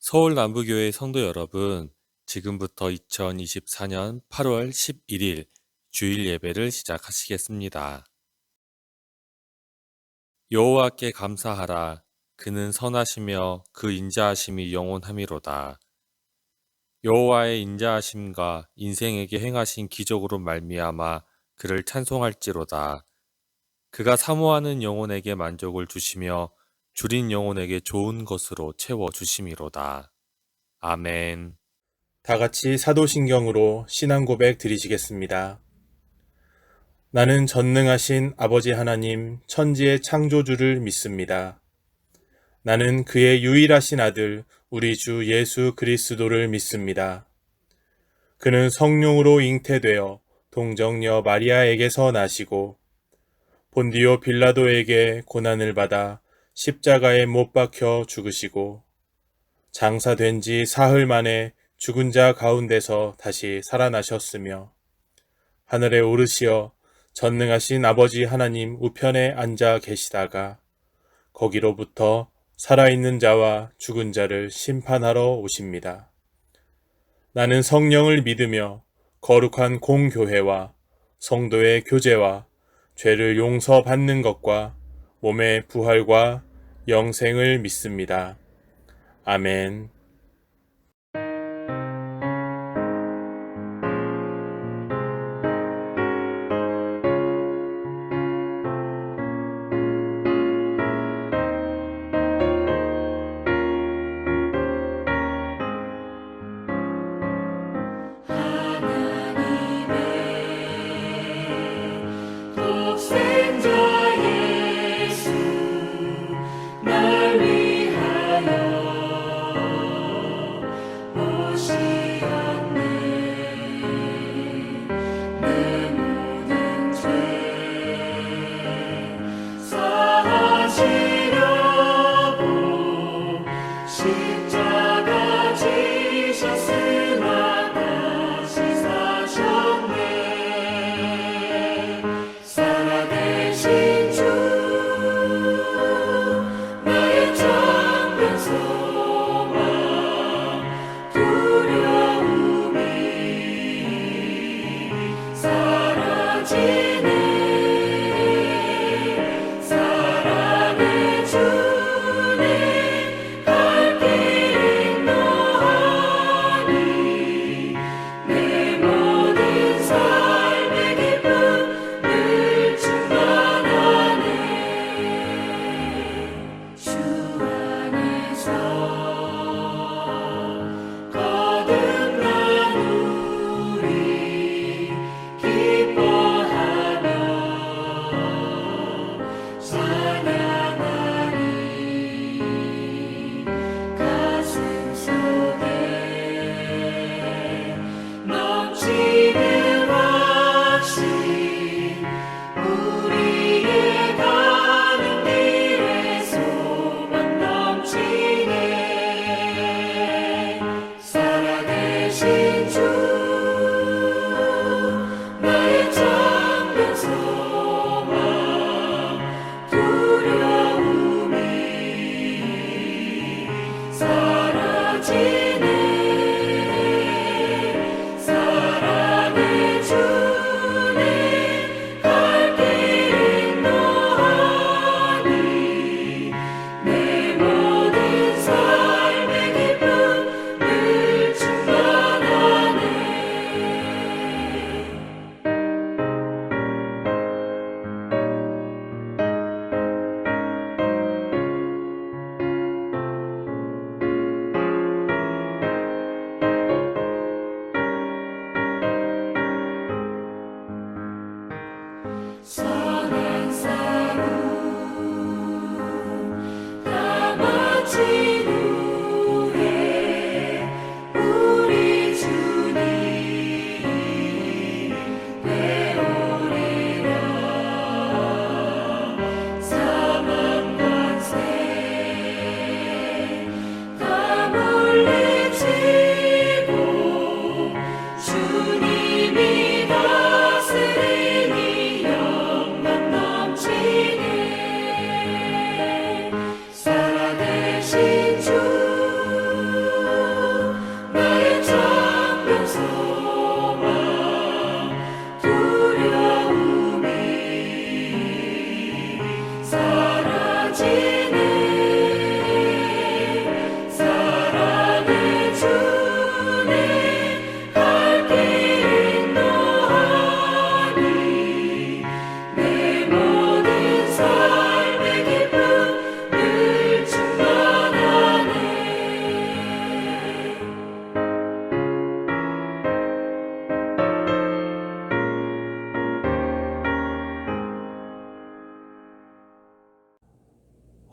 서울 남부교회 성도 여러분, 지금부터 2024년 8월 11일 주일 예배를 시작하시겠습니다. 여호와께 감사하라. 그는 선하시며 그 인자하심이 영원함이로다. 여호와의 인자하심과 인생에게 행하신 기적으로 말미암아 그를 찬송할지로다. 그가 사모하는 영혼에게 만족을 주시며 줄인 영혼에게 좋은 것으로 채워 주심이로다. 아멘. 다 같이 사도신경으로 신앙 고백 드리시겠습니다. 나는 전능하신 아버지 하나님 천지의 창조주를 믿습니다. 나는 그의 유일하신 아들 우리 주 예수 그리스도를 믿습니다. 그는 성령으로 잉태되어 동정녀 마리아에게서 나시고 본디오 빌라도에게 고난을 받아 십자가에 못 박혀 죽으시고 장사된 지 사흘 만에 죽은 자 가운데서 다시 살아나셨으며 하늘에 오르시어 전능하신 아버지 하나님 우편에 앉아 계시다가 거기로부터 살아있는 자와 죽은 자를 심판하러 오십니다. 나는 성령을 믿으며 거룩한 공교회와 성도의 교제와 죄를 용서받는 것과 몸의 부활과 영생을 믿습니다. 아멘. 독생자 예수 날 위하여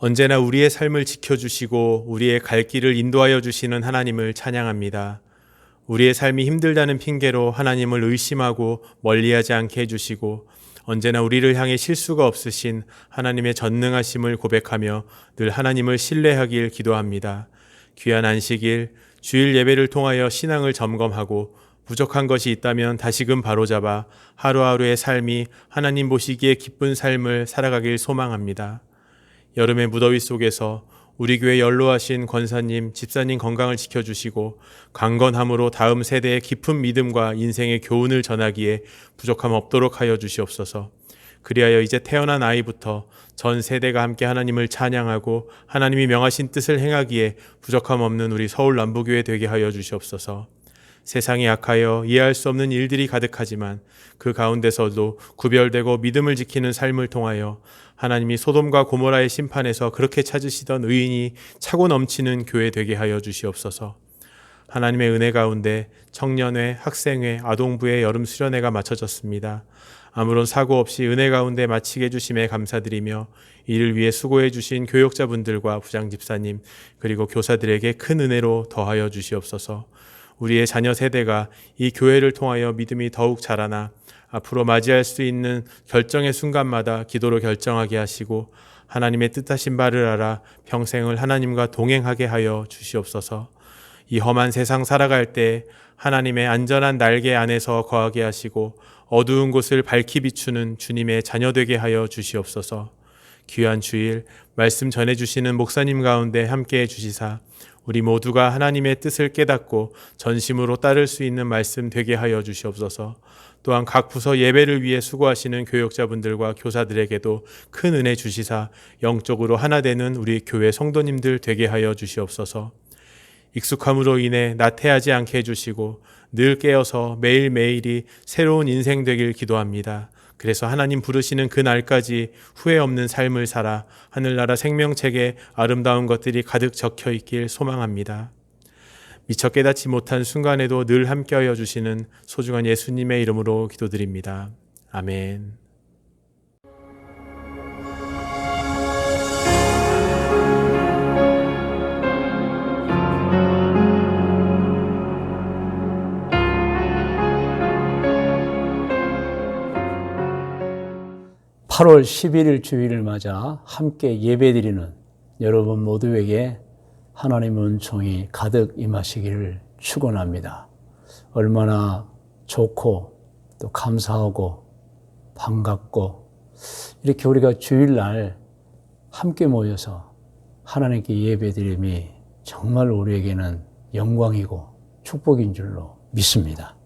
언제나 우리의 삶을 지켜주시고 우리의 갈 길을 인도하여 주시는 하나님을 찬양합니다. 우리의 삶이 힘들다는 핑계로 하나님을 의심하고 멀리하지 않게 해주시고 언제나 우리를 향해 실수가 없으신 하나님의 전능하심을 고백하며 늘 하나님을 신뢰하길 기도합니다. 귀한 안식일, 주일 예배를 통하여 신앙을 점검하고 부족한 것이 있다면 다시금 바로잡아 하루하루의 삶이 하나님 보시기에 기쁜 삶을 살아가길 소망합니다. 여름의 무더위 속에서 우리 교회 연로하신 권사님, 집사님 건강을 지켜주시고 강건함으로 다음 세대의 깊은 믿음과 인생의 교훈을 전하기에 부족함 없도록 하여 주시옵소서. 그리하여 이제 태어난 아이부터 전 세대가 함께 하나님을 찬양하고 하나님이 명하신 뜻을 행하기에 부족함 없는 우리 서울 남부교회 되게 하여 주시옵소서. 세상이 악하여 이해할 수 없는 일들이 가득하지만 그 가운데서도 구별되고 믿음을 지키는 삶을 통하여 하나님이 소돔과 고모라의 심판에서 그렇게 찾으시던 의인이 차고 넘치는 교회 되게 하여 주시옵소서. 하나님의 은혜 가운데 청년회, 학생회, 아동부의 여름 수련회가 마쳐졌습니다. 아무런 사고 없이 은혜 가운데 마치게 해주심에 감사드리며 이를 위해 수고해 주신 교역자분들과 부장집사님 그리고 교사들에게 큰 은혜로 더하여 주시옵소서. 우리의 자녀 세대가 이 교회를 통하여 믿음이 더욱 자라나 앞으로 맞이할 수 있는 결정의 순간마다 기도로 결정하게 하시고 하나님의 뜻하신 바를 알아 평생을 하나님과 동행하게 하여 주시옵소서. 이 험한 세상 살아갈 때 하나님의 안전한 날개 안에서 거하게 하시고 어두운 곳을 밝히 비추는 주님의 자녀 되게 하여 주시옵소서. 귀한 주일 말씀 전해주시는 목사님 가운데 함께해 주시사 우리 모두가 하나님의 뜻을 깨닫고 전심으로 따를 수 있는 말씀 되게 하여 주시옵소서. 또한 각 부서 예배를 위해 수고하시는 교역자분들과 교사들에게도 큰 은혜 주시사 영적으로 하나 되는 우리 교회 성도님들 되게 하여 주시옵소서. 익숙함으로 인해 나태하지 않게 해주시고 늘 깨어서 매일매일이 새로운 인생 되길 기도합니다. 그래서 하나님 부르시는 그 날까지 후회 없는 삶을 살아 하늘나라 생명책에 아름다운 것들이 가득 적혀 있길 소망합니다. 미처 깨닫지 못한 순간에도 늘 함께하여 주시는 소중한 예수님의 이름으로 기도드립니다. 아멘. 8월 11일 주일을 맞아 함께 예배드리는 여러분 모두에게 하나님의 은총이 가득 임하시기를 축원합니다. 얼마나 좋고 또 감사하고 반갑고 이렇게 우리가 주일날 함께 모여서 하나님께 예배드림이 정말 우리에게는 영광이고 축복인 줄로 믿습니다.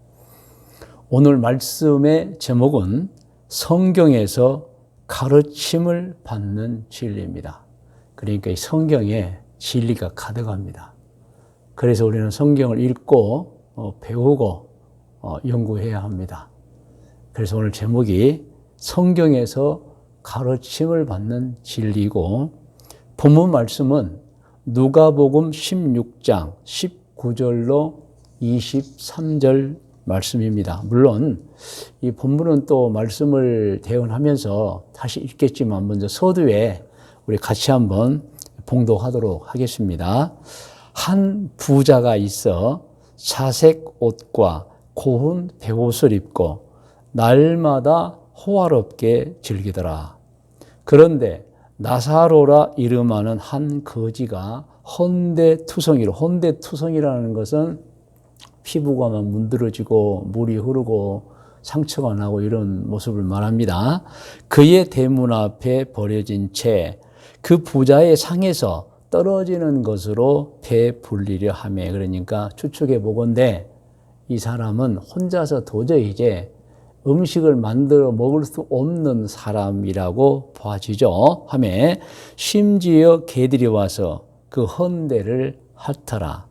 오늘 말씀의 제목은 성경에서 가르침을 받는 진리입니다. 그러니까 이 성경에 진리가 가득합니다. 그래서 우리는 성경을 읽고 배우고 연구해야 합니다. 그래서 오늘 제목이 성경에서 가르침을 받는 진리이고 본문 말씀은 누가복음 16장 19절로 23절 말씀입니다. 물론 이 본문은 또 말씀을 대언하면서 다시 읽겠지만 먼저 서두에 우리 같이 한번 봉독하도록 하겠습니다. 한 부자가 있어 자색 옷과 고운 베옷을 입고 날마다 호화롭게 즐기더라. 그런데 나사로라 이름하는 한 거지가 헌데투성이라는 것은 피부가 막 문드러지고 물이 흐르고 상처가 나고 이런 모습을 말합니다. 그의 대문 앞에 버려진 채 그 부자의 상에서 떨어지는 것으로 배불리려 하며, 그러니까 추측해 보건대 이 사람은 혼자서 도저히 이제 음식을 만들어 먹을 수 없는 사람이라고 봐지죠. 하며 심지어 개들이 와서 그 헌대를 핥더라.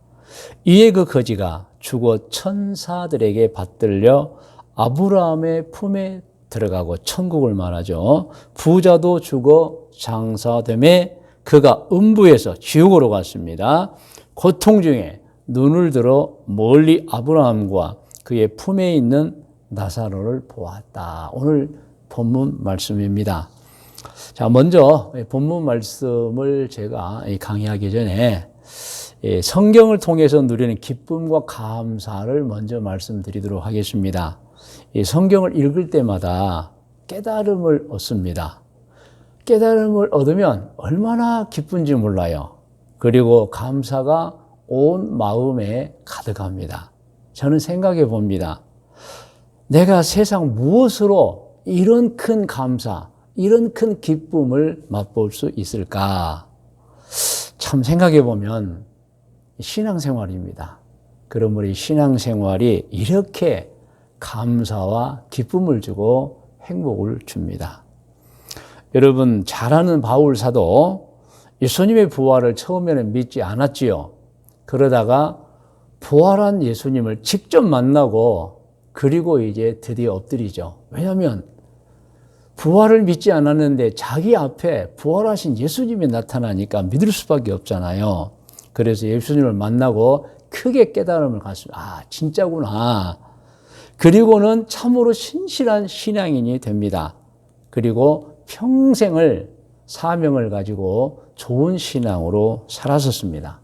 이에 그 거지가 죽어 천사들에게 받들려 아브라함의 품에 들어가고 천국을 말하죠. 부자도 죽어 장사됨에 그가 음부에서 지옥으로 갔습니다. 고통 중에 눈을 들어 멀리 아브라함과 그의 품에 있는 나사로를 보았다. 오늘 본문 말씀입니다. 자, 먼저 본문 말씀을 제가 강의하기 전에 성경을 통해서 누리는 기쁨과 감사를 먼저 말씀드리도록 하겠습니다. 성경을 읽을 때마다 깨달음을 얻습니다. 깨달음을 얻으면 얼마나 기쁜지 몰라요. 그리고 감사가 온 마음에 가득합니다. 저는 생각해 봅니다. 내가 세상 무엇으로 이런 큰 감사, 이런 큰 기쁨을 맛볼 수 있을까? 참 생각해 보면 신앙생활입니다. 그러므로 신앙생활이 이렇게 감사와 기쁨을 주고 행복을 줍니다. 여러분, 잘 아는 바울 사도 예수님의 부활을 처음에는 믿지 않았지요. 그러다가 부활한 예수님을 직접 만나고 그리고 이제 드디어 엎드리죠. 왜냐하면 부활을 믿지 않았는데 자기 앞에 부활하신 예수님이 나타나니까 믿을 수밖에 없잖아요. 그래서 예수님을 만나고 크게 깨달음을 갖습니다. 아, 진짜구나. 그리고는 참으로 신실한 신앙인이 됩니다. 그리고 평생을 사명을 가지고 좋은 신앙으로 살았었습니다.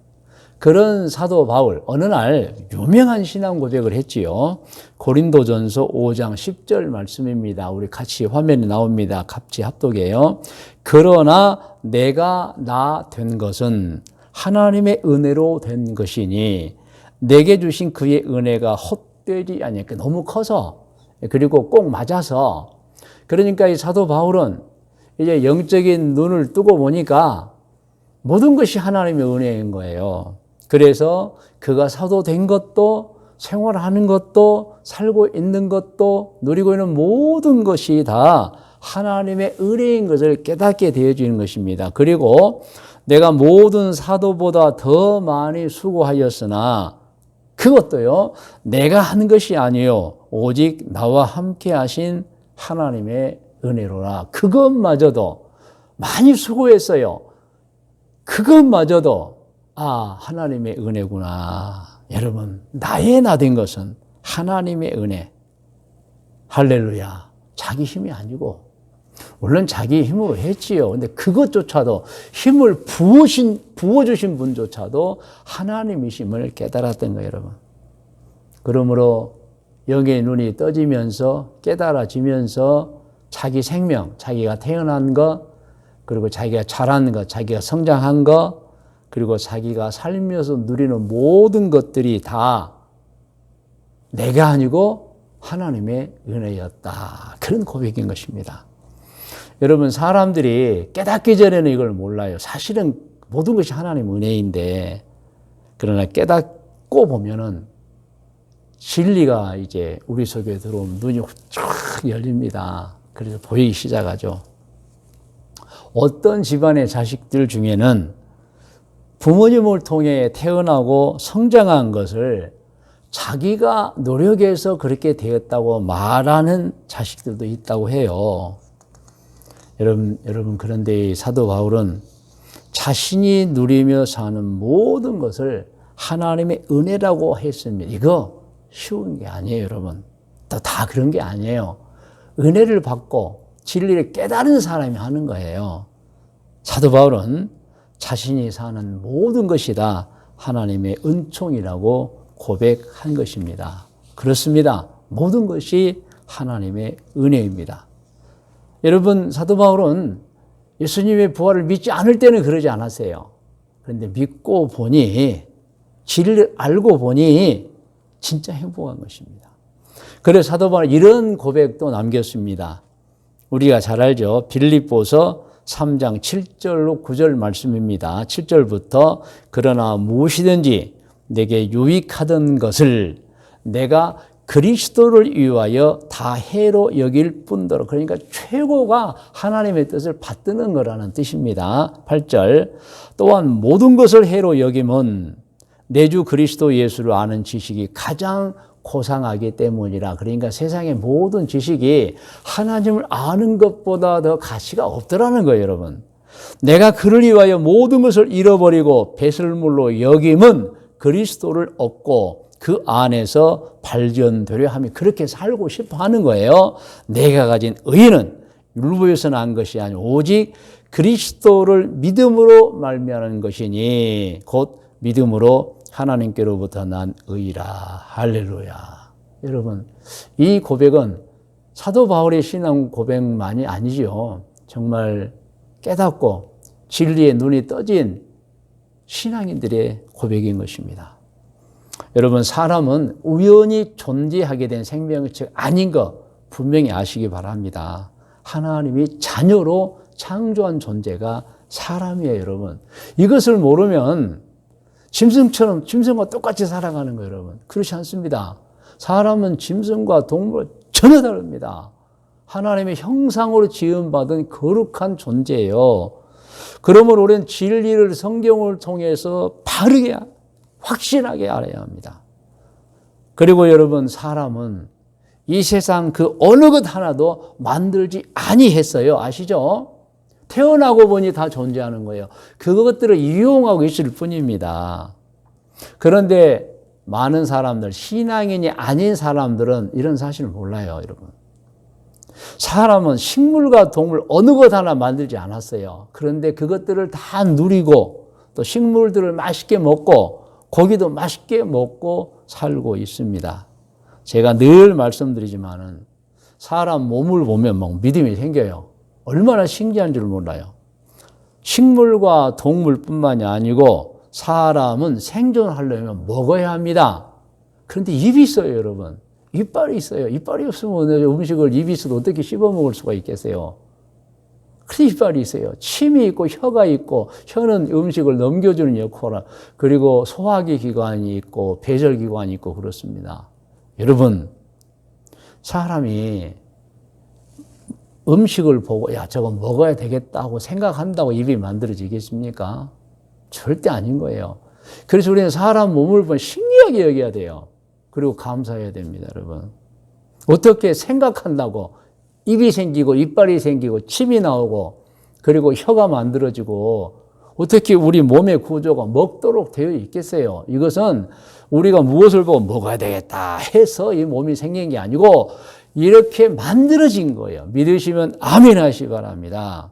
그런 사도 바울, 어느 날 유명한 신앙 고백을 했지요. 고린도전서 5장 10절 말씀입니다. 우리 같이 화면에 나옵니다. 같이 합독해요. 그러나 내가 나 된 것은 하나님의 은혜로 된 것이니 내게 주신 그의 은혜가 헛되지 아니까 너무 커서 그리고 꼭 맞아서 그러니까 이 사도 바울은 이제 영적인 눈을 뜨고 보니까 모든 것이 하나님의 은혜인 거예요. 그래서 그가 사도 된 것도 생활하는 것도 살고 있는 것도 누리고 있는 모든 것이 다 하나님의 은혜인 것을 깨닫게 되어지는 것입니다. 그리고 내가 모든 사도보다 더 많이 수고하였으나 그것도요, 내가 한 것이 아니요 오직 나와 함께 하신 하나님의 은혜로라. 그것마저도 많이 수고했어요. 그것마저도 하나님의 은혜구나. 여러분, 나의 나 된 것은 하나님의 은혜. 할렐루야. 자기 힘이 아니고 물론 자기 힘으로 했지요. 근데 그것조차도 힘을 부어주신 분조차도 하나님이심을 깨달았던 거예요, 여러분. 그러므로 영의 눈이 떠지면서 깨달아지면서 자기 생명, 자기가 태어난 것, 그리고 자기가 자란 것, 자기가 성장한 것, 그리고 자기가 살면서 누리는 모든 것들이 다 내가 아니고 하나님의 은혜였다. 그런 고백인 것입니다. 여러분, 사람들이 깨닫기 전에는 이걸 몰라요. 사실은 모든 것이 하나님의 은혜인데, 그러나 깨닫고 보면은 진리가 이제 우리 속에 들어오면 눈이 쫙 열립니다. 그래서 보이기 시작하죠. 어떤 집안의 자식들 중에는 부모님을 통해 태어나고 성장한 것을 자기가 노력해서 그렇게 되었다고 말하는 자식들도 있다고 해요. 여러분, 그런데 사도 바울은 자신이 누리며 사는 모든 것을 하나님의 은혜라고 했습니다. 이거 쉬운 게 아니에요, 여러분. 또 다 그런 게 아니에요. 은혜를 받고 진리를 깨달은 사람이 하는 거예요. 사도 바울은 자신이 사는 모든 것이 다 하나님의 은총이라고 고백한 것입니다. 그렇습니다. 모든 것이 하나님의 은혜입니다. 여러분, 사도 바울은 예수님의 부활을 믿지 않을 때는 그러지 않았어요. 그런데 믿고 보니, 진리를 알고 보니 진짜 행복한 것입니다. 그래서 사도 바울은 이런 고백도 남겼습니다. 우리가 잘 알죠. 빌립보서 3장 7절로 9절 말씀입니다. 7절부터 그러나 무엇이든지 내게 유익하던 것을 내가 그리스도를 위하여 다 해로 여길 뿐더러, 그러니까 최고가 하나님의 뜻을 받드는 거라는 뜻입니다. 8절 또한 모든 것을 해로 여김은 내 주 그리스도 예수를 아는 지식이 가장 고상하기 때문이라. 그러니까 세상의 모든 지식이 하나님을 아는 것보다 더 가치가 없더라는 거예요, 여러분. 내가 그를 위하여 모든 것을 잃어버리고 배설물로 여김은 그리스도를 얻고 그 안에서 발견되려 하며 그렇게 살고 싶어 하는 거예요. 내가 가진 의는 율법에서 난 것이 아니오 오직 그리스도를 믿음으로 말미암는 것이니 곧 믿음으로 하나님께로부터 난 의라. 할렐루야. 여러분, 이 고백은 사도 바울의 신앙 고백만이 아니죠. 정말 깨닫고 진리의 눈이 떠진 신앙인들의 고백인 것입니다. 여러분, 사람은 우연히 존재하게 된 생명체 아닌 거 분명히 아시기 바랍니다. 하나님이 자녀로 창조한 존재가 사람이에요, 여러분. 이것을 모르면 짐승처럼 짐승과 똑같이 살아가는 거예요, 여러분. 그렇지 않습니다. 사람은 짐승과 동물과 전혀 다릅니다. 하나님의 형상으로 지음받은 거룩한 존재예요. 그러므로 우리는 진리를 성경을 통해서 바르게 확실하게 알아야 합니다. 그리고 여러분, 사람은 이 세상 그 어느 것 하나도 만들지 아니했어요. 아시죠? 태어나고 보니 다 존재하는 거예요. 그것들을 이용하고 있을 뿐입니다. 그런데 많은 사람들, 신앙인이 아닌 사람들은 이런 사실을 몰라요, 여러분. 사람은 식물과 동물 어느 것 하나 만들지 않았어요. 그런데 그것들을 다 누리고 또 식물들을 맛있게 먹고 고기도 맛있게 먹고 살고 있습니다. 제가 늘 말씀드리지만은 사람 몸을 보면 막 믿음이 생겨요. 얼마나 신기한 줄 몰라요. 식물과 동물뿐만이 아니고 사람은 생존하려면 먹어야 합니다. 그런데 입이 있어요, 여러분. 이빨이 있어요. 이빨이 없으면 음식을 입이 있어도 어떻게 씹어 먹을 수가 있겠어요? 그래서 이빨이 있어요. 침이 있고 혀가 있고 혀는 음식을 넘겨주는 역할, 그리고 소화기 기관이 있고 배설 기관이 있고 그렇습니다. 여러분, 사람이 음식을 보고 야, 저거 먹어야 되겠다고 생각한다고 입이 만들어지겠습니까? 절대 아닌 거예요. 그래서 우리는 사람 몸을 보면 신기하게 여겨야 돼요. 그리고 감사해야 됩니다, 여러분. 어떻게 생각한다고 입이 생기고 이빨이 생기고 침이 나오고 그리고 혀가 만들어지고 어떻게 우리 몸의 구조가 먹도록 되어 있겠어요? 이것은 우리가 무엇을 보고 먹어야 되겠다 해서 이 몸이 생긴 게 아니고 이렇게 만들어진 거예요. 믿으시면 아멘 하시기 바랍니다.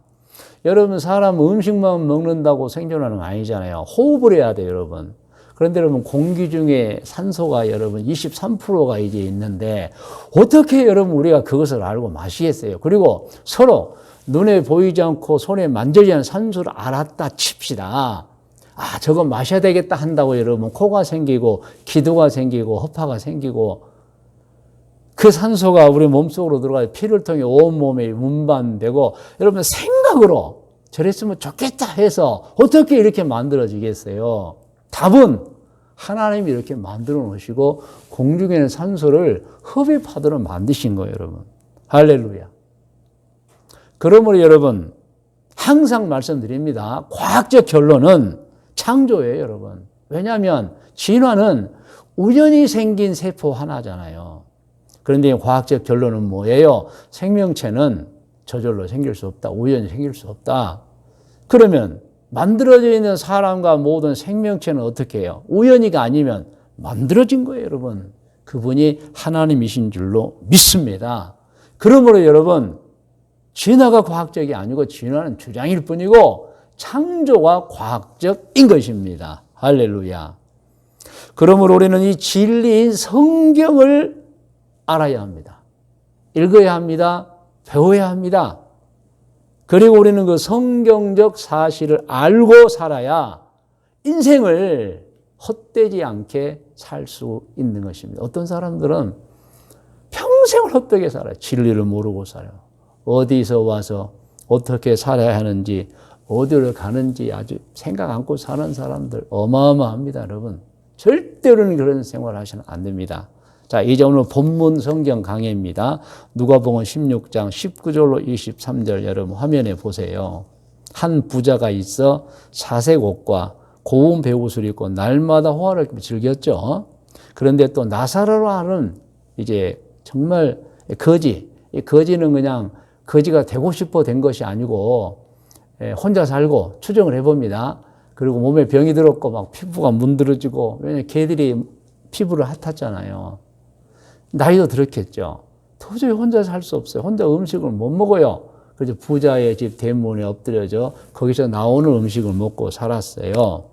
여러분, 사람 음식만 먹는다고 생존하는 거 아니잖아요. 호흡을 해야 돼요, 여러분. 그런데 여러분, 공기 중에 산소가 여러분 23%가 이제 있는데 어떻게 여러분 우리가 그것을 알고 마시겠어요? 그리고 서로 눈에 보이지 않고 손에 만지지 않는 산소를 알았다 칩시다. 아, 저거 마셔야 되겠다 한다고 여러분 코가 생기고 기도가 생기고 허파가 생기고 그 산소가 우리 몸속으로 들어가서 피를 통해 온몸에 운반되고 여러분 생각으로 저랬으면 좋겠다 해서 어떻게 이렇게 만들어지겠어요? 답은 하나님이 이렇게 만들어 놓으시고 공중에 있는 산소를 흡입하도록 만드신 거예요, 여러분. 할렐루야. 그러므로 여러분, 항상 말씀드립니다. 과학적 결론은 창조예요, 여러분. 왜냐하면 진화는 우연히 생긴 세포 하나잖아요. 그런데 과학적 결론은 뭐예요? 생명체는 저절로 생길 수 없다. 우연히 생길 수 없다. 그러면 만들어져 있는 사람과 모든 생명체는 어떻게 해요? 우연히가 아니면 만들어진 거예요, 여러분. 그분이 하나님이신 줄로 믿습니다. 그러므로 여러분, 진화가 과학적이 아니고 진화는 주장일 뿐이고 창조가 과학적인 것입니다. 할렐루야. 그러므로 우리는 이 진리인 성경을 알아야 합니다. 읽어야 합니다. 배워야 합니다. 그리고 우리는 그 성경적 사실을 알고 살아야 인생을 헛되지 않게 살 수 있는 것입니다. 어떤 사람들은 평생을 헛되게 살아요. 진리를 모르고 살아요. 어디서 와서 어떻게 살아야 하는지, 어디를 가는지 아주 생각 않고 사는 사람들 어마어마합니다, 여러분. 절대로는 그런 생활을 하시면 안 됩니다. 자, 이제 오늘 본문 성경 강해입니다. 누가복음 16장 19절로 23절 여러분 화면에 보세요. 한 부자가 있어 사색 옷과 고운 배옷을 입고 날마다 호화를 즐겼죠. 그런데 또 나사로라 하는 이제 정말 거지. 이 거지는 그냥 거지가 되고 싶어 된 것이 아니고 혼자 살고 추정을 해봅니다. 그리고 몸에 병이 들었고 막 피부가 문드러지고 왜냐면 개들이 피부를 핥았잖아요. 나이도 들었겠죠. 도저히 혼자 살 수 없어요. 혼자 음식을 못 먹어요. 그래서 부자의 집 대문에 엎드려져 거기서 나오는 음식을 먹고 살았어요.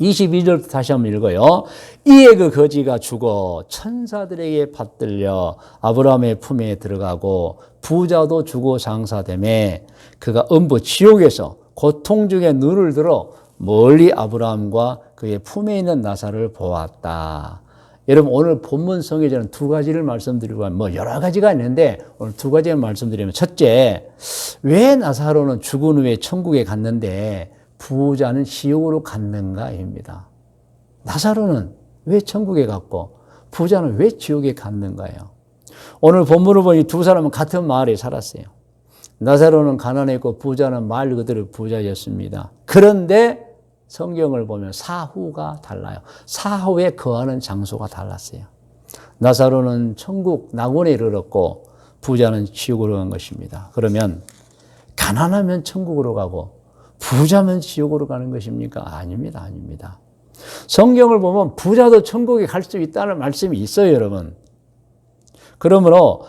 22절부터 다시 한번 읽어요. 이에 그 거지가 죽어 천사들에게 받들려 아브라함의 품에 들어가고 부자도 죽어 장사되매 그가 음부 지옥에서 고통 중에 눈을 들어 멀리 아브라함과 그의 품에 있는 나사를 보았다. 여러분 오늘 본문 성경에 저는 두 가지를 말씀드리고 뭐 여러 가지가 있는데 오늘 두 가지를 말씀드리면 첫째, 왜 나사로는 죽은 후에 천국에 갔는데 부자는 지옥으로 갔는가입니다. 나사로는 왜 천국에 갔고 부자는 왜 지옥에 갔는가요? 오늘 본문을 보니 두 사람은 같은 마을에 살았어요. 나사로는 가난했고 부자는 말 그대로 부자였습니다. 그런데 성경을 보면 사후가 달라요. 사후에 거하는 장소가 달랐어요. 나사로는 천국 낙원에 이르렀고 부자는 지옥으로 간 것입니다. 그러면 가난하면 천국으로 가고 부자면 지옥으로 가는 것입니까? 아닙니다. 아닙니다. 성경을 보면 부자도 천국에 갈 수 있다는 말씀이 있어요, 여러분. 그러므로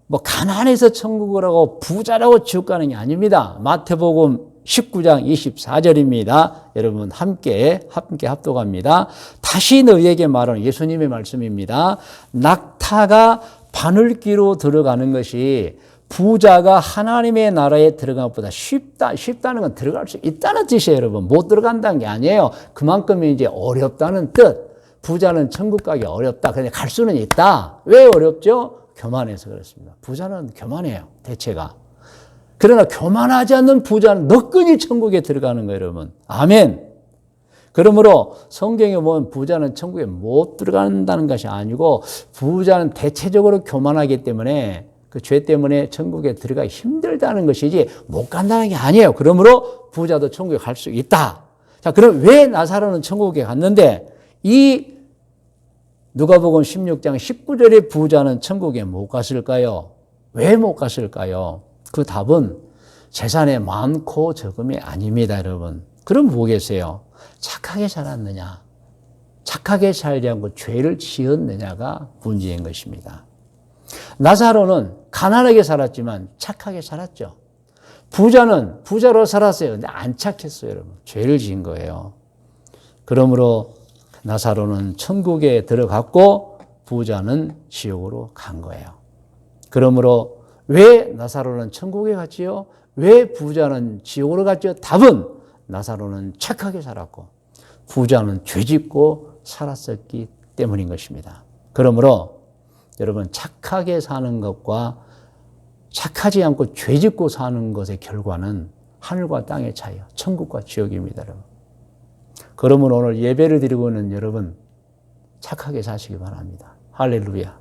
뭐 가난해서 천국을 하고 부자라고 지옥 가는 게 아닙니다. 마태복음 19장 24절입니다. 여러분 함께 합독합니다. 다시 너희에게 말하는 예수님의 말씀입니다. 낙타가 바늘귀로 들어가는 것이 부자가 하나님의 나라에 들어가는 것보다 쉽다는 건 들어갈 수 있다는 뜻이에요, 여러분. 못 들어간다는 게 아니에요. 그만큼 이제 어렵다는 뜻. 부자는 천국 가기 어렵다. 그런데 갈 수는 있다. 왜 어렵죠? 교만해서 그렇습니다. 부자는 교만해요, 대체가. 그러나 교만하지 않는 부자는 너끈히 천국에 들어가는 거예요, 여러분. 아멘. 그러므로 성경에 보면 부자는 천국에 못 들어간다는 것이 아니고 부자는 대체적으로 교만하기 때문에 그 죄 때문에 천국에 들어가기 힘들다는 것이지 못 간다는 게 아니에요. 그러므로 부자도 천국에 갈 수 있다. 자, 그럼 왜 나사로는 천국에 갔는데 이 누가복음 16장 19절의 부자는 천국에 못 갔을까요? 왜 못 갔을까요? 그 답은 재산이 많고 적음이 아닙니다, 여러분. 그럼 뭐겠어요? 착하게 살았느냐? 착하게 살지 않고 죄를 지었느냐가 문제인 것입니다. 나사로는 가난하게 살았지만 착하게 살았죠. 부자는 부자로 살았어요. 근데 안 착했어요, 여러분. 죄를 지은 거예요. 그러므로 나사로는 천국에 들어갔고 부자는 지옥으로 간 거예요. 그러므로 왜 나사로는 천국에 갔지요? 왜 부자는 지옥으로 갔지요? 답은 나사로는 착하게 살았고 부자는 죄짓고 살았었기 때문인 것입니다. 그러므로 여러분 착하게 사는 것과 착하지 않고 죄짓고 사는 것의 결과는 하늘과 땅의 차이요. 천국과 지옥입니다, 여러분. 그러므로 오늘 예배를 드리고 있는 여러분 착하게 사시기 바랍니다. 할렐루야.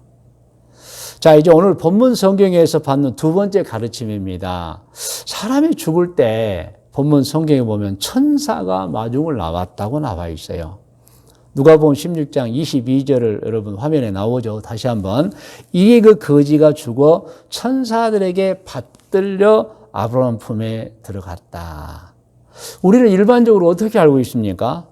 자, 이제 오늘 본문 성경에서 받는 두 번째 가르침입니다. 사람이 죽을 때 본문 성경에 보면 천사가 마중을 나왔다고 나와 있어요. 누가복음 16장 22절을 여러분 화면에 나오죠. 다시 한번. 이에 그 거지가 죽어 천사들에게 받들려 아브라함 품에 들어갔다. 우리는 일반적으로 어떻게 알고 있습니까?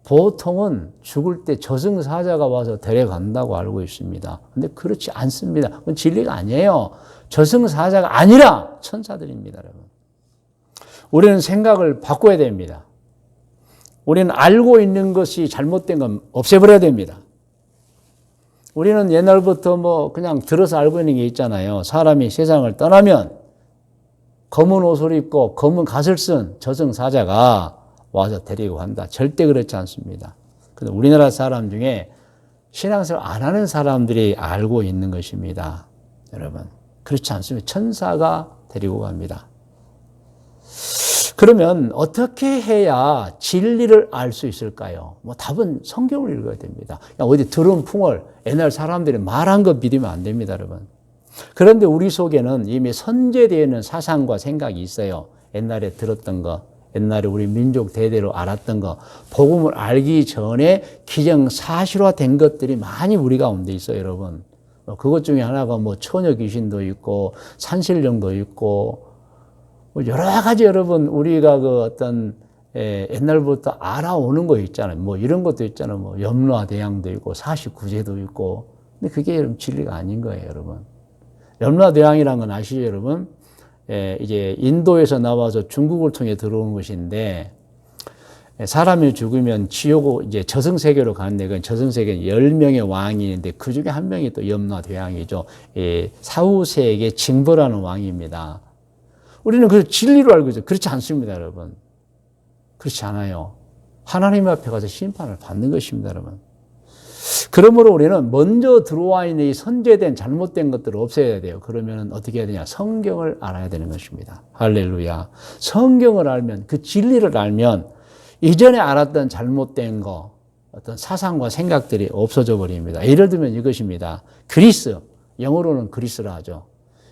보통은 죽을 때 저승사자가 와서 데려간다고 알고 있습니다. 근데 그렇지 않습니다. 그건 진리가 아니에요. 저승사자가 아니라 천사들입니다, 여러분. 우리는 생각을 바꿔야 됩니다. 우리는 알고 있는 것이 잘못된 건 없애버려야 됩니다. 우리는 옛날부터 뭐 그냥 들어서 알고 있는 게 있잖아요. 사람이 세상을 떠나면 검은 옷을 입고 검은 갓을 쓴 저승사자가 와서 데리고 간다. 절대 그렇지 않습니다. 근데 우리나라 사람 중에 신앙생활 안 하는 사람들이 알고 있는 것입니다. 여러분, 그렇지 않습니다. 천사가 데리고 갑니다. 그러면 어떻게 해야 진리를 알 수 있을까요? 뭐 답은 성경을 읽어야 됩니다. 그냥 어디 들은 풍월, 옛날 사람들이 말한 거 믿으면 안 됩니다, 여러분. 그런데 우리 속에는 이미 선제되어 있는 사상과 생각이 있어요. 옛날에 들었던 거, 옛날에 우리 민족 대대로 알았던 거, 복음을 알기 전에 기정사실화된 것들이 많이 우리 가운데 있어요, 여러분. 그것 중에 하나가 뭐 처녀 귀신도 있고 산신령도 있고 여러 가지 여러분 우리가 그 어떤 옛날부터 알아오는 거 있잖아요. 뭐 이런 것도 있잖아요. 뭐 염라대왕도 있고 49제도 있고. 근데 그게 여러분 진리가 아닌 거예요, 여러분. 염라대왕이라는 건 아시죠, 여러분? 이제 인도에서 나와서 중국을 통해 들어온 것인데, 사람이 죽으면 지옥, 이제 저승세계로 가는데, 그건 저승세계는 10명의 왕이 있는데, 그 중에 한 명이 또 염라대왕이죠. 사후세계 징벌하는 왕입니다. 우리는 그 진리로 알고 있어요. 그렇지 않습니다, 여러분. 그렇지 않아요. 하나님 앞에 가서 심판을 받는 것입니다, 여러분. 그러므로 우리는 먼저 들어와 있는 이 선제된 잘못된 것들을 없애야 돼요. 그러면 어떻게 해야 되냐? 성경을 알아야 되는 것입니다. 할렐루야. 성경을 알면, 그 진리를 알면 이전에 알았던 잘못된 거, 어떤 사상과 생각들이 없어져 버립니다. 예를 들면 이것입니다. 그리스, 영어로는 그리스라 하죠.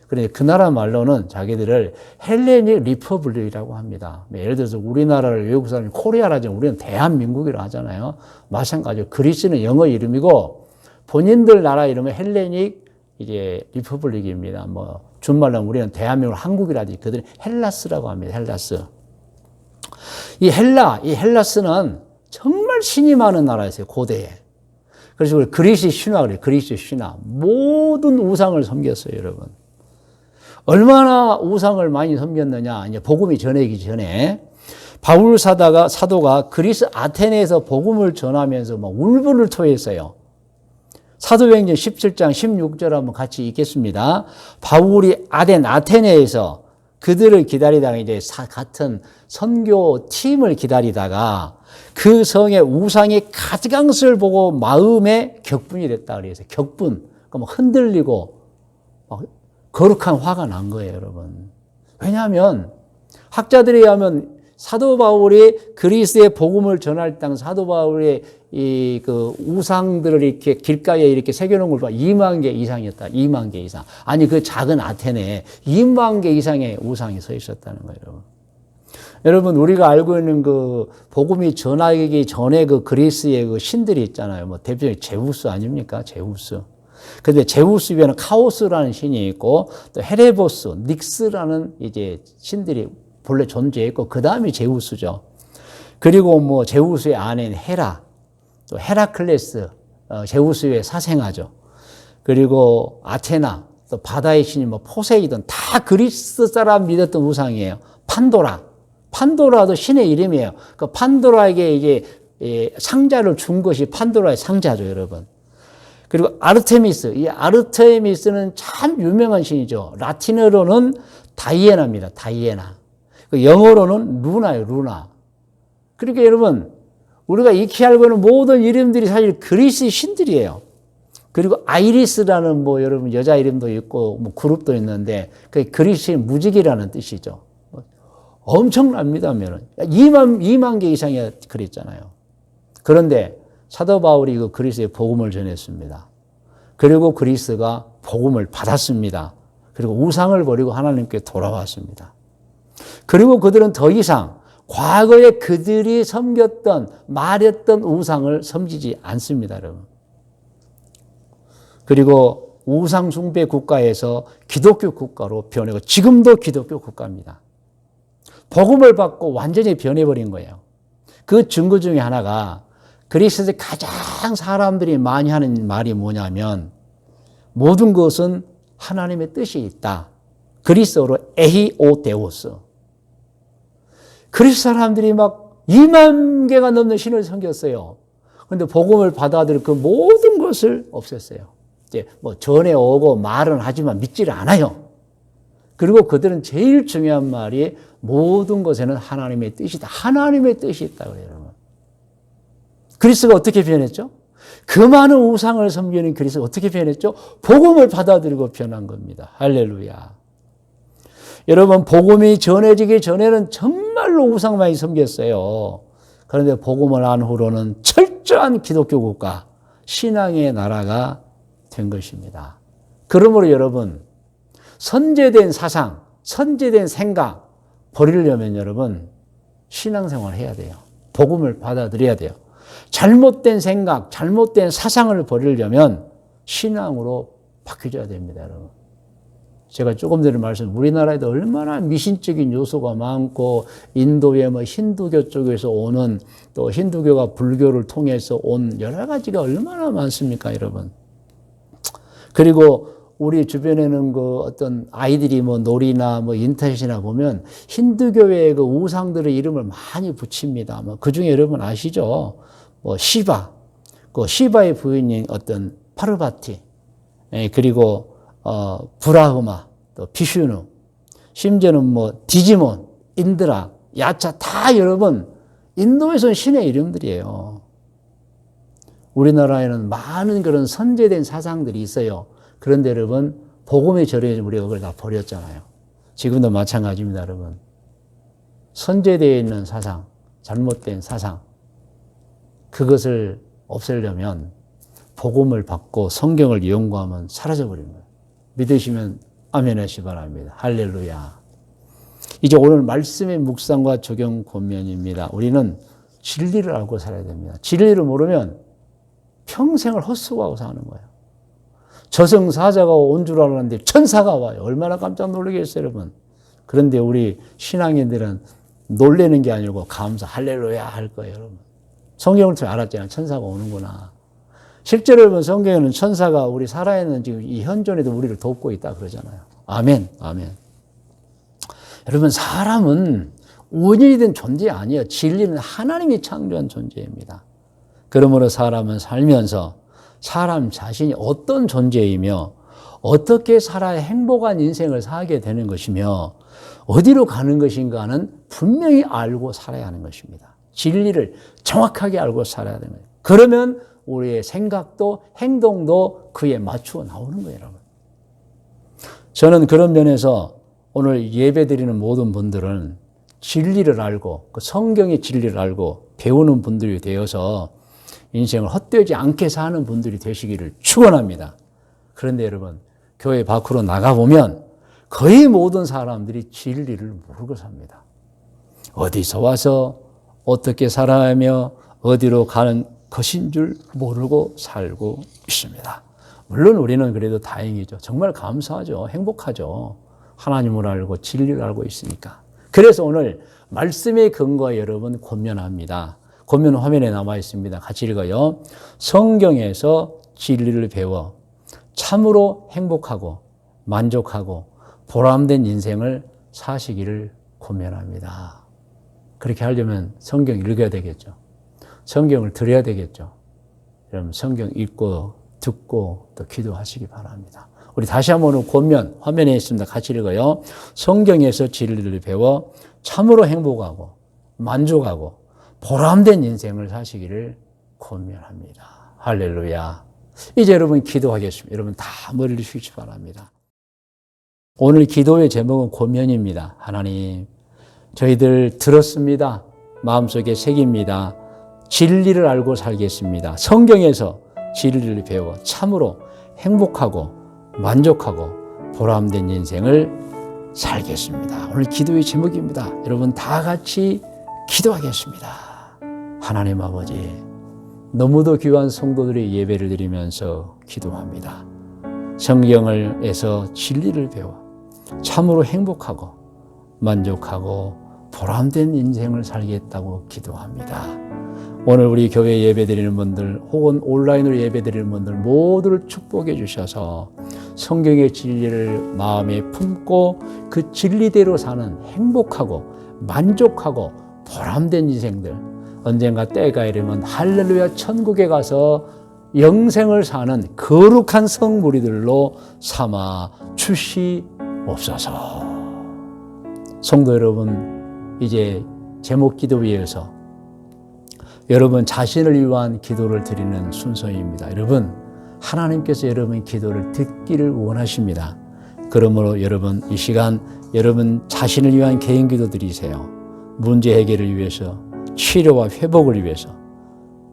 그런데 그 나라 말로는 자기들을 헬레닉 리퍼블릭이라고 합니다. 예를 들어서 우리나라를 외국 사람이 코리아라죠. 우리는 대한민국이라 하잖아요. 마찬가지로 그리스는 영어 이름이고 본인들 나라 이름은 헬레닉 이제 리퍼블릭입니다. 뭐 준말로 우리는 대한민국 한국이라지 그들은 헬라스라고 합니다. 헬라스. 이 헬라스는 정말 신이 많은 나라였어요. 고대에. 그래서 우리 그리스 신화 그래요. 그리스 신화. 모든 우상을 섬겼어요, 여러분. 얼마나 우상을 많이 섬겼느냐. 이제 복음이 전해지기 전에 바울 사도가 그리스 아테네에서 복음을 전하면서 막 울분을 토했어요. 사도행전 17장 16절 한번 같이 읽겠습니다. 바울이 아테네에서 그들을 기다리다가 이제 같은 선교 팀을 기다리다가 그 성의 우상이 가득한 것을 보고 마음에 격분이 됐다 그래서 격분, 그러니까 흔들리고 막 거룩한 화가 난 거예요, 여러분. 왜냐하면 학자들에 의하면 사도 바울이 그리스의 복음을 전할 때 사도 바울의 그 우상들을 이렇게 길가에 이렇게 새겨놓은 걸 봐. 2만 개 이상이었다. 2만 개 이상. 아니, 그 작은 아테네에 2만 개 이상의 우상이 서 있었다는 거예요, 여러분. 여러분, 우리가 알고 있는 그 복음이 전하기 전에 그 그리스의 그 신들이 있잖아요. 뭐 대표적인 제우스 아닙니까? 제우스. 근데 제우스 위에는 카오스라는 신이 있고 또 헤레보스, 닉스라는 이제 신들이 본래 존재했고 그 다음이 제우스죠. 그리고 뭐 제우스의 아내인 헤라, 또 헤라클레스, 제우스의 사생아죠. 그리고 아테나, 또 바다의 신이 뭐 포세이돈 다 그리스 사람 믿었던 우상이에요. 판도라도 신의 이름이에요. 그 판도라에게 이제 상자를 준 것이 판도라의 상자죠, 여러분. 그리고 아르테미스, 이 아르테미스는 참 유명한 신이죠. 라틴어로는 다이애나입니다. 다이애나. 영어로는 루나예요, 루나. 그러니까 여러분, 우리가 익히 알고 있는 모든 이름들이 사실 그리스 신들이에요. 그리고 아이리스라는 뭐 여러분 여자 이름도 있고 뭐 그룹도 있는데 그게 그리스의 무지개라는 뜻이죠. 엄청납니다, 하면은. 2만 개 이상이 그랬잖아요. 그런데 사도 바울이 그 그리스의 복음을 전했습니다. 그리고 그리스가 복음을 받았습니다. 그리고 우상을 버리고 하나님께 돌아왔습니다. 그리고 그들은 더 이상 과거에 그들이 섬겼던, 말했던 우상을 섬기지 않습니다, 여러분. 그리고 우상 숭배 국가에서 기독교 국가로 변하고 지금도 기독교 국가입니다. 복음을 받고 완전히 변해버린 거예요. 그 증거 중에 하나가 그리스에서 가장 사람들이 많이 하는 말이 뭐냐면 모든 것은 하나님의 뜻이 있다. 그리스어로 에히오데오스. 그리스 사람들이 막 2만 개가 넘는 신을 섬겼어요. 그런데 복음을 받아들여 그 모든 것을 없앴어요. 이제 뭐 전에 오고 말은 하지만 믿지를 않아요. 그리고 그들은 제일 중요한 말이 모든 것에는 하나님의 뜻이다. 하나님의 뜻이 있다 그래요, 여러분. 그리스가 어떻게 변했죠? 그 많은 우상을 섬기는 그리스가 어떻게 변했죠? 복음을 받아들이고 변한 겁니다. 할렐루야. 여러분, 복음이 전해지기 전에는 정말로 우상 많이 섬겼어요. 그런데 복음을 안 후로는 철저한 기독교 국가, 신앙의 나라가 된 것입니다. 그러므로 여러분, 선제된 사상, 선제된 생각 버리려면 여러분 신앙생활 해야 돼요. 복음을 받아들여야 돼요. 잘못된 생각, 잘못된 사상을 버리려면 신앙으로 바뀌어야 됩니다, 여러분. 제가 조금 전에 말씀, 우리나라에도 얼마나 미신적인 요소가 많고, 인도의 뭐 힌두교 쪽에서 오는, 또 힌두교가 불교를 통해서 온 여러 가지가 얼마나 많습니까, 여러분. 그리고 우리 주변에는 그 어떤 아이들이 뭐 놀이나 뭐 인터넷이나 보면 힌두교의 그 우상들의 이름을 많이 붙입니다. 뭐 그 중에 여러분 아시죠? 뭐 시바, 그 시바의 부인인 어떤 파르바티, 그리고 브라흐마, 또 비슈누, 심지어는 뭐 디지몬, 인드라, 야차 다 여러분 인도에서는 신의 이름들이에요. 우리나라에는 많은 그런 선제된 사상들이 있어요. 그런데 여러분 복음의 절에 우리가 그걸 다 버렸잖아요. 지금도 마찬가지입니다, 여러분. 선제되어 있는 사상, 잘못된 사상, 그것을 없애려면 복음을 받고 성경을 연구하면 사라져버립니다. 믿으시면 아멘 하시기 바랍니다. 할렐루야. 이제 오늘 말씀의 묵상과 적용 권면입니다. 우리는 진리를 알고 살아야 됩니다. 진리를 모르면 평생을 헛수고하고 사는 거예요. 저승사자가 온 줄 알았는데 천사가 와요. 얼마나 깜짝 놀라겠어요, 여러분. 그런데 우리 신앙인들은 놀라는 게 아니고 감사, 할렐루야 할 거예요, 여러분. 성경을 통해 알았잖아요. 천사가 오는구나. 실제로 여러분 성경에는 천사가 우리 살아있는 지금 이 현존에도 우리를 돕고 있다 그러잖아요. 아멘, 아멘. 여러분 사람은 원인이 된 존재 아니에요. 진리는 하나님이 창조한 존재입니다. 그러므로 사람은 살면서 사람 자신이 어떤 존재이며 어떻게 살아야 행복한 인생을 살게 되는 것이며 어디로 가는 것인가는 분명히 알고 살아야 하는 것입니다. 진리를 정확하게 알고 살아야 되는 거예요. 그러면 우리의 생각도 행동도 그에 맞추어 나오는 거예요, 여러분. 저는 그런 면에서 오늘 예배드리는 모든 분들은 진리를 알고 그 성경의 진리를 알고 배우는 분들이 되어서 인생을 헛되지 않게 사는 분들이 되시기를 축원합니다. 그런데 여러분 교회 밖으로 나가보면 거의 모든 사람들이 진리를 모르고 삽니다. 어디서 와서 어떻게 살아가며 어디로 가는 것인 줄 모르고 살고 있습니다. 물론 우리는 그래도 다행이죠. 정말 감사하죠. 행복하죠. 하나님을 알고 진리를 알고 있으니까. 그래서 오늘 말씀의 근거에 여러분 권면합니다. 권면 화면에 남아 있습니다. 같이 읽어요. 성경에서 진리를 배워 참으로 행복하고 만족하고 보람된 인생을 사시기를 권면합니다. 그렇게 하려면 성경 읽어야 되겠죠. 성경을 들어야 되겠죠. 여러분 성경 읽고 듣고 또 기도하시기 바랍니다. 우리 다시 한번 권면 화면에 있습니다. 같이 읽어요. 성경에서 진리를 배워 참으로 행복하고 만족하고 보람된 인생을 사시기를 권면합니다. 할렐루야. 이제 여러분 기도하겠습니다. 여러분 다 머리를 숙이시 바랍니다. 오늘 기도의 제목은 권면입니다. 하나님, 저희들 들었습니다. 마음속에 새깁니다. 진리를 알고 살겠습니다. 성경에서 진리를 배워 참으로 행복하고 만족하고 보람된 인생을 살겠습니다. 오늘 기도의 제목입니다. 여러분 다 같이 기도하겠습니다. 하나님 아버지, 너무도 귀한 성도들의 예배를 드리면서 기도합니다. 성경에서 진리를 배워 참으로 행복하고 만족하고 보람된 인생을 살겠다고 기도합니다. 오늘 우리 교회 예배드리는 분들 혹은 온라인으로 예배드리는 분들 모두를 축복해 주셔서 성경의 진리를 마음에 품고 그 진리대로 사는 행복하고 만족하고 보람된 인생들, 언젠가 때가 이르면 할렐루야 천국에 가서 영생을 사는 거룩한 성무리들로 삼아 주시옵소서. 성도 여러분, 이제 제목 기도 위에서 여러분 자신을 위한 기도를 드리는 순서입니다. 여러분, 하나님께서 여러분 기도를 듣기를 원하십니다. 그러므로 여러분 이 시간 여러분 자신을 위한 개인 기도 드리세요. 문제 해결을 위해서, 치료와 회복을 위해서,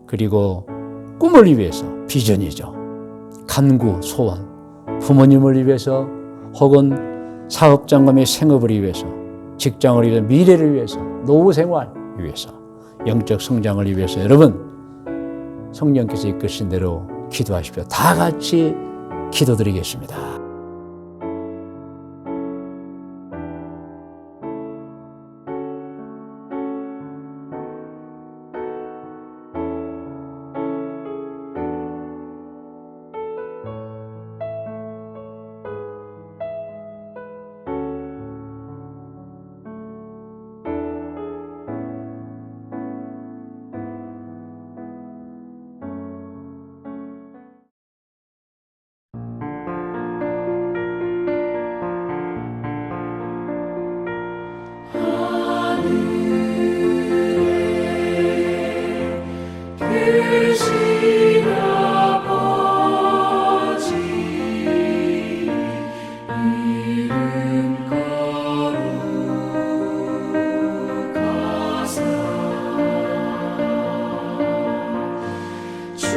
그리고 꿈을 위해서, 비전이죠. 간구, 소원, 부모님을 위해서 혹은 사업장감의 생업을 위해서, 직장을 위해서, 미래를 위해서, 노후 생활 위해서, 영적 성장을 위해서 여러분 성령께서 이끄신 대로 기도하십시오. 다 같이 기도드리겠습니다.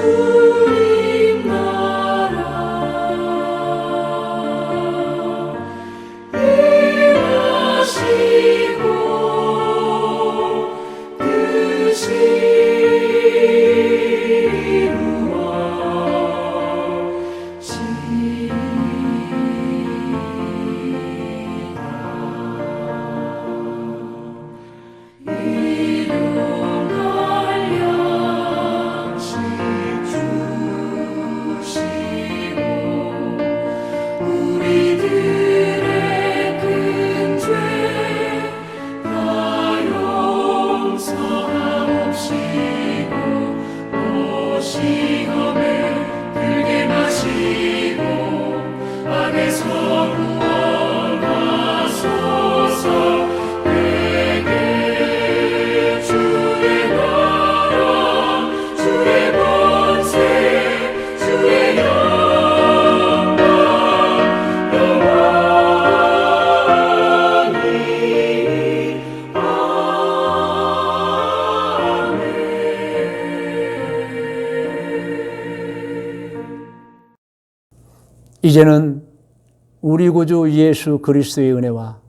주님 나라 일하시고 뜻이 이제는 우리 구주 예수 그리스도의 은혜와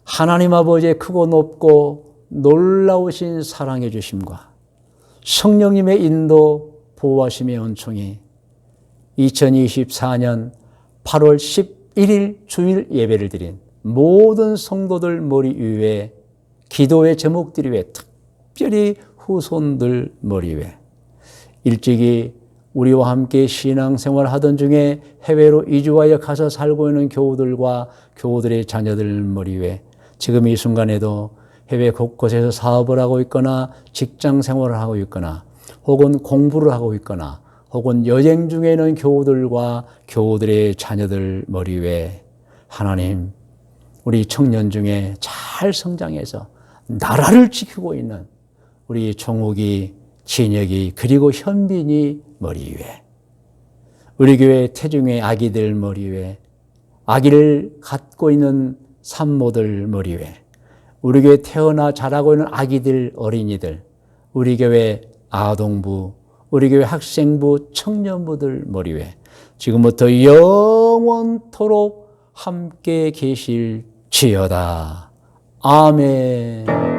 하나님 아버지의 크고 높고 놀라우신 사랑해 주심과 성령님의 인도 보호하심의 은총이 2024년 8월 11일 주일 예배를 드린 모든 성도들 머리 위에, 기도의 제목들 위에, 특별히 후손들 머리 위에, 일찍이 우리와 함께 신앙생활 하던 중에 해외로 이주하여 가서 살고 있는 교우들과 교우들의 자녀들 머리 위에, 지금 이 순간에도 해외 곳곳에서 사업을 하고 있거나 직장 생활을 하고 있거나 혹은 공부를 하고 있거나 혹은 여행 중에 있는 교우들과 교우들의 자녀들 머리 위에, 하나님, 우리 청년 중에 잘 성장해서 나라를 지키고 있는 우리 종욱이, 진혁이, 그리고 현빈이 머리 위에, 우리 교회 태중의 아기들 머리 위에, 아기를 갖고 있는 산모들 머리 위에, 우리 교회 태어나 자라고 있는 아기들, 어린이들, 우리 교회 아동부, 우리 교회 학생부, 청년부들 머리 위에 지금부터 영원토록 함께 계실지어다. 아멘.